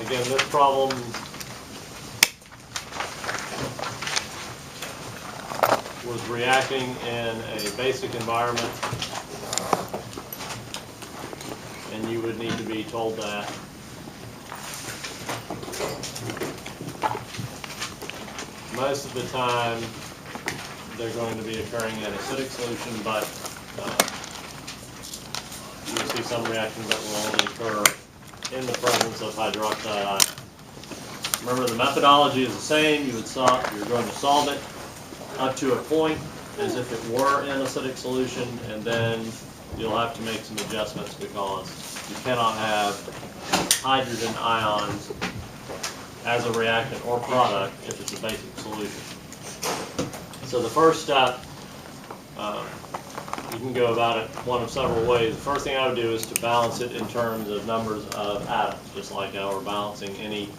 Again, this problem was reacting in a basic environment, and you would need to be told that. Most of the time, they're going to be occurring in acidic solution, but you'll see some reactions that will only occur in the presence of hydroxide ion. Remember, the methodology is the same. You're going to solve it up to a point as if it were in acidic solution, and then you'll have to make some adjustments because you cannot have hydrogen ions as a reactant or product if it's a basic solution. So the first step, you can go about it one of several ways. The first thing I would do is to balance it in terms of numbers of atoms, just like how we're balancing any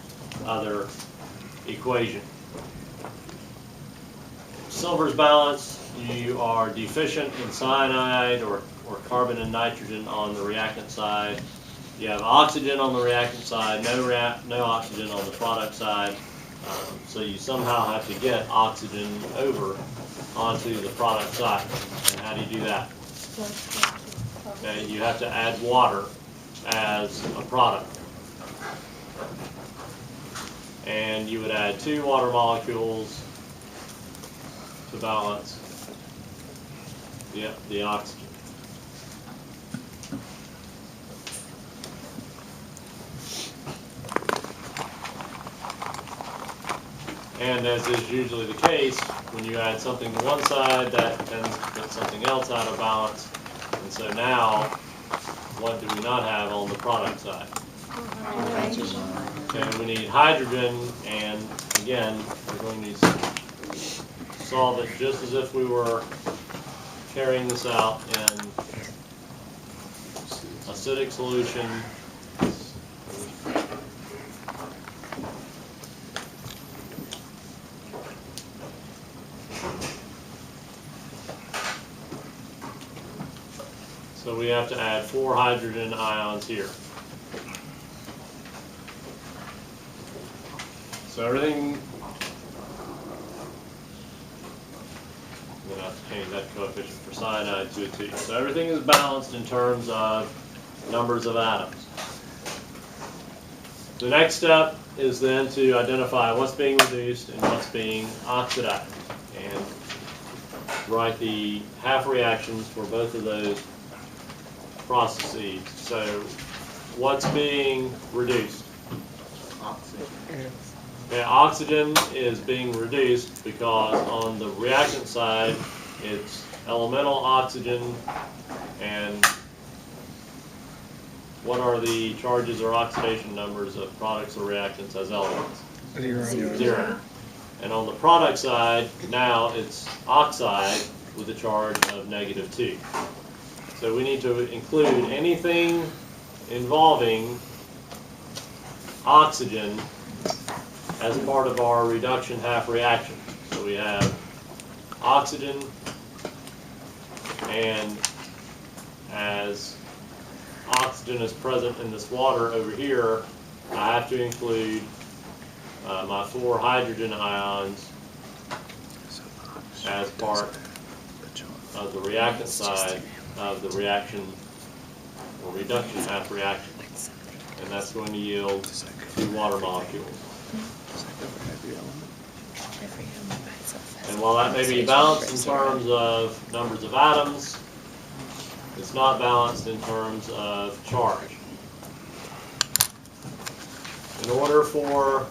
other equation. Silver's balanced. You are deficient in cyanide or carbon and nitrogen on the reactant side. You have oxygen on the reactant side, no oxygen on the product side. So you somehow have to get oxygen over onto the product side. And how do you do that? Okay, you have to add water as a product. And you would add 2 water molecules to balance the oxygen. And as is usually the case, when you add something to one side, that tends to put something else out of balance. And so now, what do we not have on the product side? Okay, we need hydrogen, and again, we're going to solve it just as if we were carrying this out in acidic solution. So we have to add 4 hydrogen ions here. So everything, I'm going to have to change that coefficient for cyanide to a 2. So everything is balanced in terms of numbers of atoms. The next step is then to identify what's being reduced and what's being oxidized, and write the half reactions for both of those processes. So what's being reduced? Oxygen. Okay, oxygen is being reduced because on the reactant side it's elemental oxygen, and what are the charges or oxidation numbers of products or reactants as elements? 0. And on the product side, now it's oxide with a charge of -2. So we need to include anything involving oxygen as part of our reduction half reaction. So we have oxygen, and as oxygen is present in this water over here, I have to include my 4 hydrogen ions as part of the reactant side of the reaction or reduction half reaction. And that's going to yield 2 water molecules. And while that may be balanced in terms of numbers of atoms, it's not balanced in terms of charge. In order for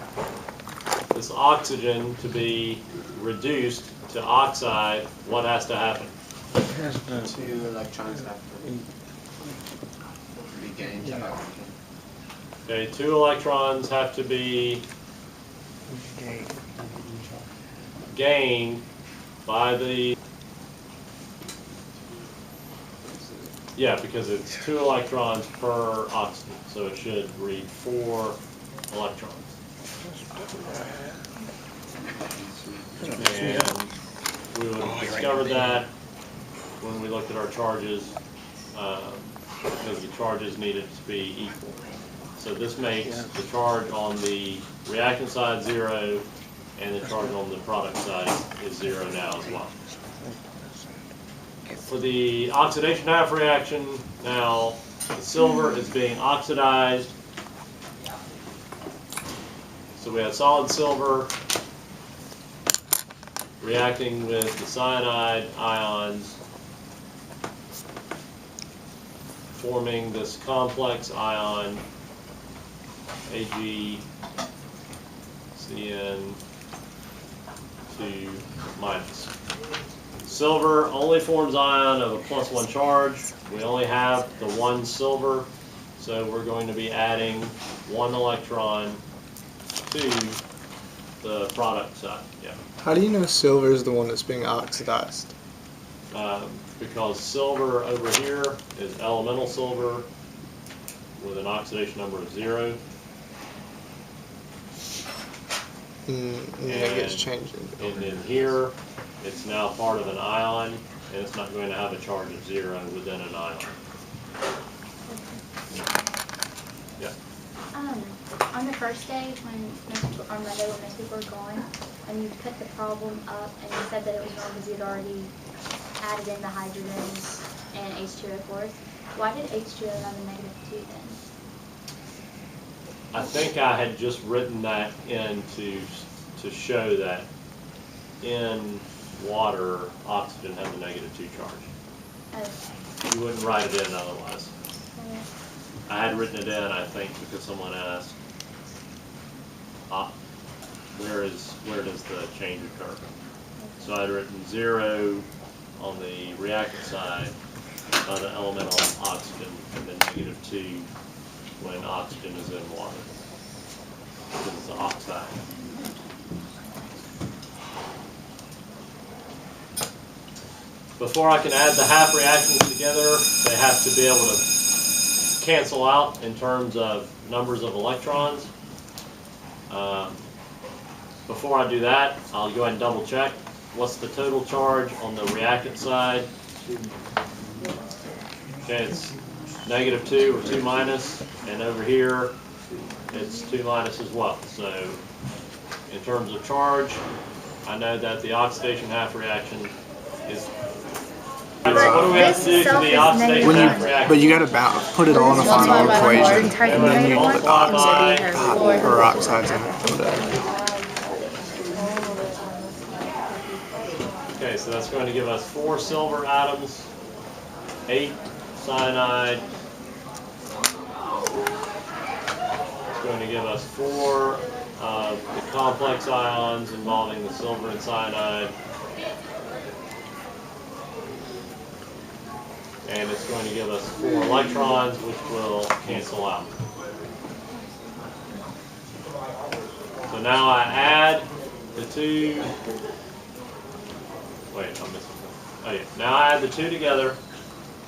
this oxygen to be reduced to oxide, what has to happen? 2 electrons have to be gained to oxygen. Okay, 2 electrons have to be gained by the, because it's 2 electrons per oxygen, so it should read 4 electrons. And we would have discovered that when we looked at our charges, because the charges needed to be equal. So this makes the charge on the reactant side 0, and the charge on the product side is 0 now as well. For the oxidation half reaction, now the silver is being oxidized. So we have solid silver reacting with the cyanide ions, forming this complex ion AgCN2 minus. Silver only forms ion of a +1 charge. We only have the one silver, so we're going to be adding 1 electron to the product side. Yeah. How do you know silver is the one that's being oxidized? Because silver over here is elemental silver with an oxidation number of 0. And it gets changed. And in here, it's now part of an ion, and it's not going to have a charge of 0 within an ion. Yeah. On the first day, on Monday when most people were gone, and you put the problem up, and you said that it was wrong because you'd already added in the hydrogens and H2O fourth. Why did H2O have a -2 then? I think I had just written that in to show that in water, oxygen has a -2 charge. Okay. You wouldn't write it in otherwise. I had written it in, I think, because someone asked, where does the change occur? So I had written 0 on the reactant side by the elemental oxygen, and then -2 when oxygen is in water, because it's an oxide. Before I can add the half reactions together, they have to be able to cancel out in terms of numbers of electrons. Before I do that, I'll go ahead and double check. What's the total charge on the reactant side? Okay, it's -2 or 2 minus, and over here it's 2 minus as well. So in terms of charge, I know that the oxidation half reaction is. What do we have to do to the oxidation half reaction? But you gotta put it all in a final equation, and then you put peroxides in it. Okay, so that's going to give us 4 silver atoms, 8 cyanide. It's going to give us 4 of the complex ions involving the silver and cyanide. And it's going to give us 4 electrons, which will cancel out. So now I add the 2. Wait, I'm missing something. Oh yeah, now I add the 2 together.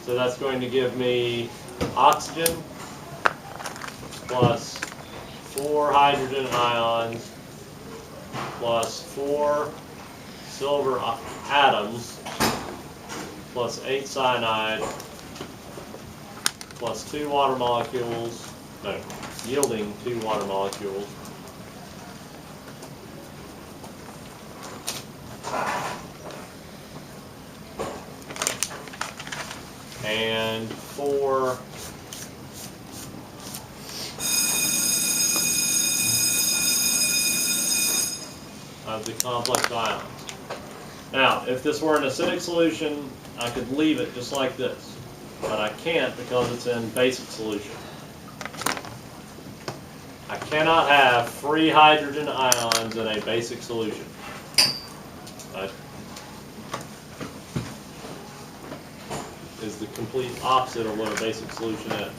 So that's going to give me oxygen plus 4 hydrogen ions plus 4 silver atoms plus 8 cyanide plus 2 water molecules, no, yielding 2 water molecules. And 4 of the complex ions. Now, if this were an acidic solution, I could leave it just like this, but I can't because it's in basic solution. I cannot have free hydrogen ions in a basic solution. That is the complete opposite of what a basic solution is.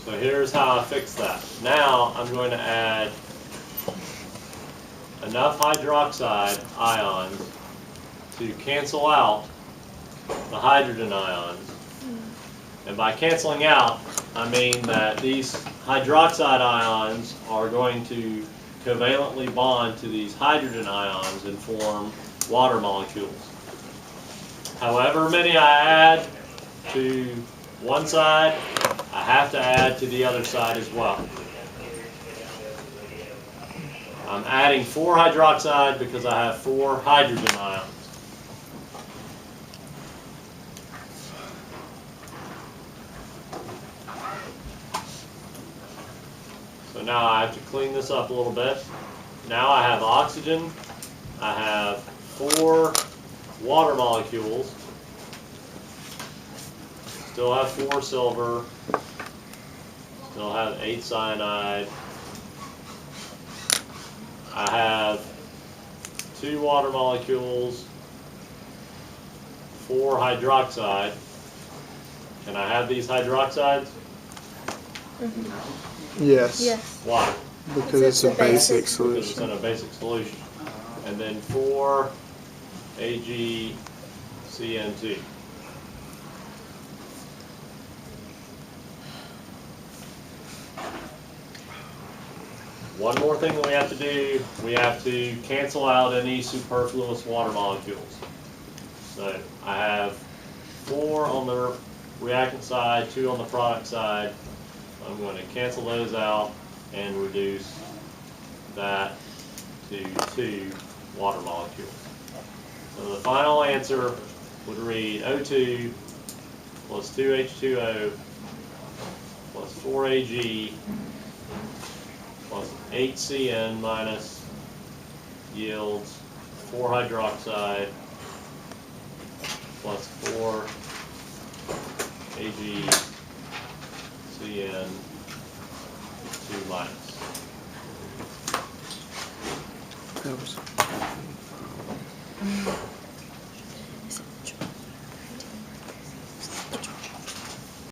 So here's how I fix that. Now I'm going to add enough hydroxide ions to cancel out the hydrogen ions. And by canceling out, I mean that these hydroxide ions are going to covalently bond to these hydrogen ions and form water molecules. However many I add to one side, I have to add to the other side as well. I'm adding 4 hydroxide because I have 4 hydrogen ions. So now I have to clean this up a little bit. Now I have oxygen, I have 4 water molecules, still have 4 silver, still have 8 cyanide, I have 2 water molecules, 4 hydroxide. Can I have these hydroxides? Yes. Yes. Why? Because it's a basic Because it's solution. in a basic solution. And then 4 AgCN2. One more thing that we have to do, we have to cancel out any superfluous water molecules. So I have 4 on the reactant side, 2 on the product side. I'm going to cancel those out and reduce that to 2 water molecules. So the final answer would read O2 plus 2H2O plus 4Ag plus 8Cn minus yields 4 hydroxide plus 4 AgCN 2 minus. That was-